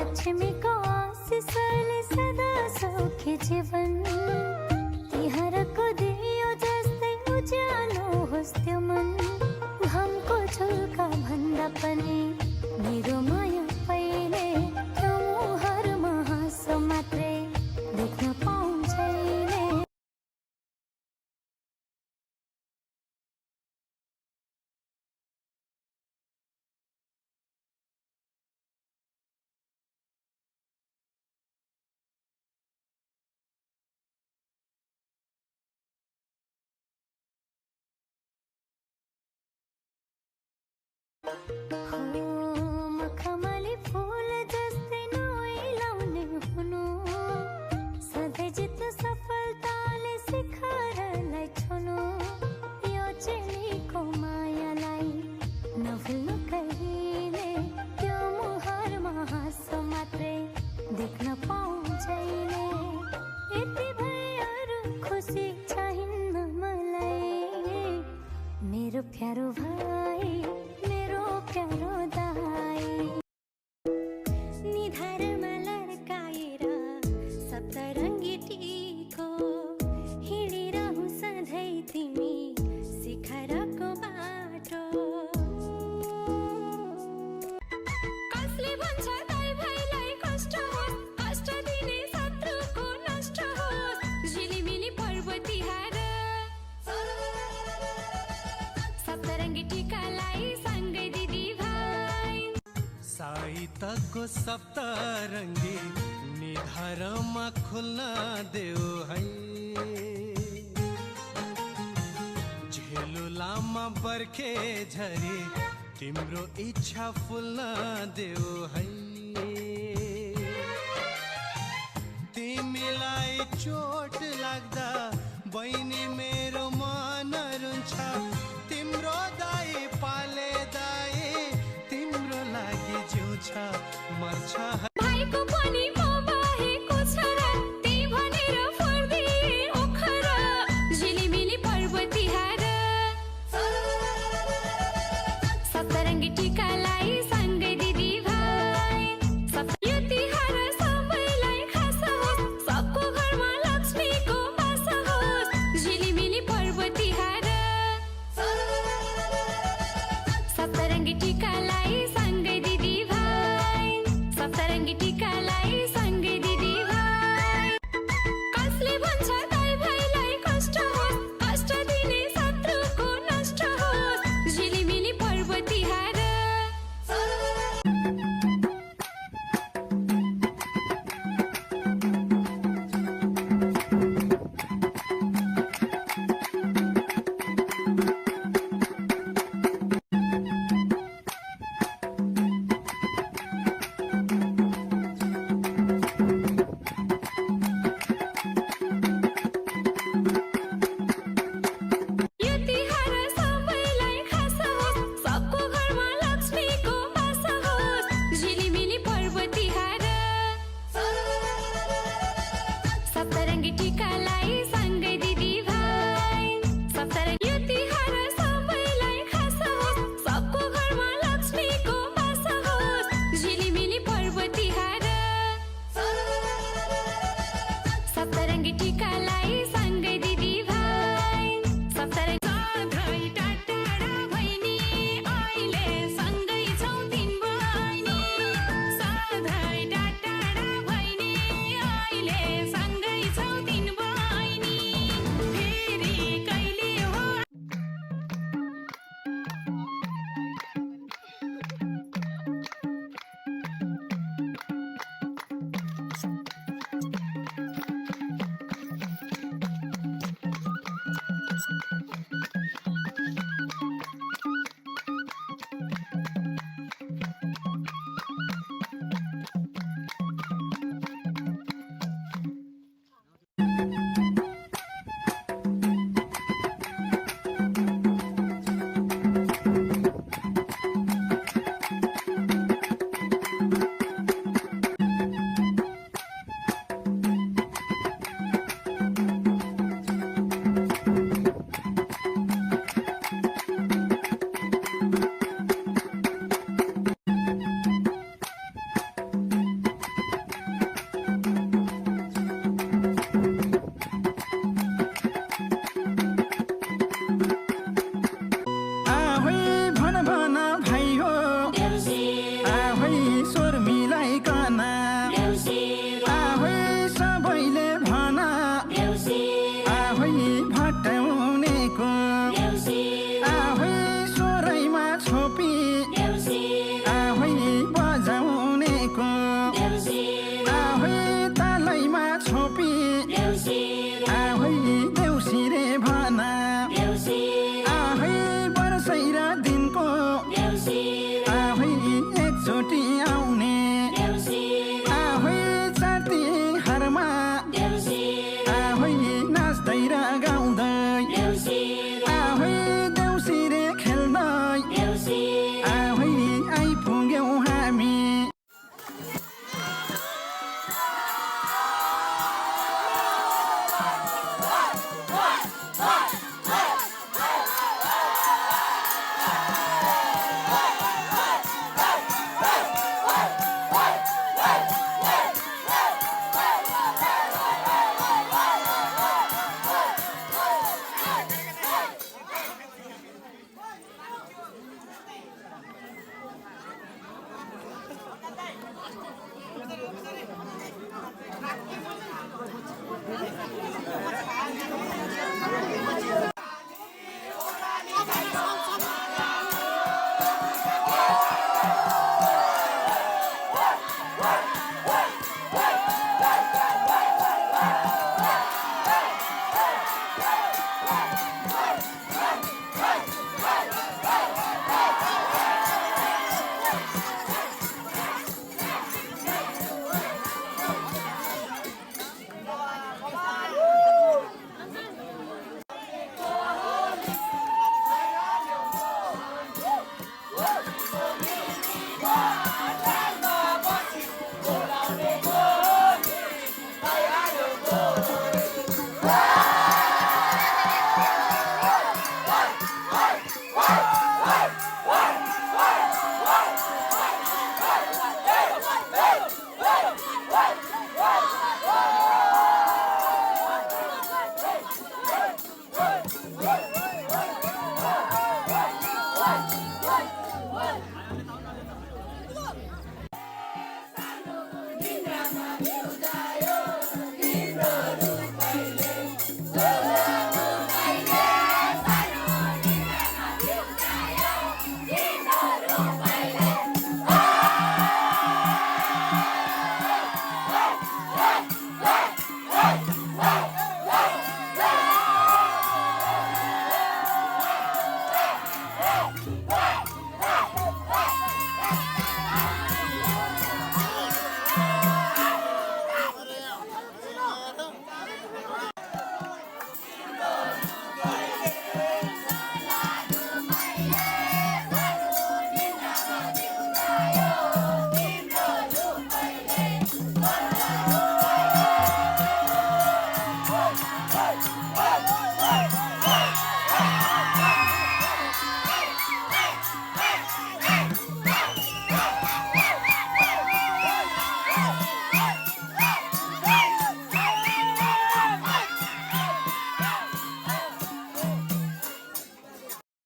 लक्ष्मीको आशिषले सदा सौख्य जीवन तिहारको दियो जस्तै उज्यालो होस् त्यो मन घामको झुल्का भन्दा पनि मेरो माया पहिले त्यो मुहारमा हाँसो मात्रै देख्न पाउँछैले। मखमली फूल जस्तै नोइलाउने हुनु सधैँ जित्नु सफलताले शिखरलाई छुनु यो चेलीको मायालाई नभुल्नु कहिले त्यो मुहारमा हाँसो मात्रै देख्न पाउँछैले। यति भए अरू खुसी चाहिन्न मलाई मेरो प्यारो भाइ मेरो प्यारो दाइ। निधारमा लड्काएर सप्तरङ्गी टीको हिँडिरहँ सधैँ तिमी शिखरको बाटो। कसले भन्छ दाइ भाइलाई कष्ट होस् कष्ट दिने शत्रुको नष्ट होस् झिलिमिली पर्व तिहार सप्तरङ्गी टीकालाई सँगै दिदी भाइ। साइतको सप्तरङ्गी निधारमा खुल्न देऊ है झेलु लामा बर्खे झरी तिम्रो इच्छा फुल्न देऊ है। तिमीलाई चोट लाग्दा बहिनी मेरो मन रुन्छ तिम्रो दाइ पाले दाइ तिम्रो लागि जिउँछ मर्छ भाइको पनि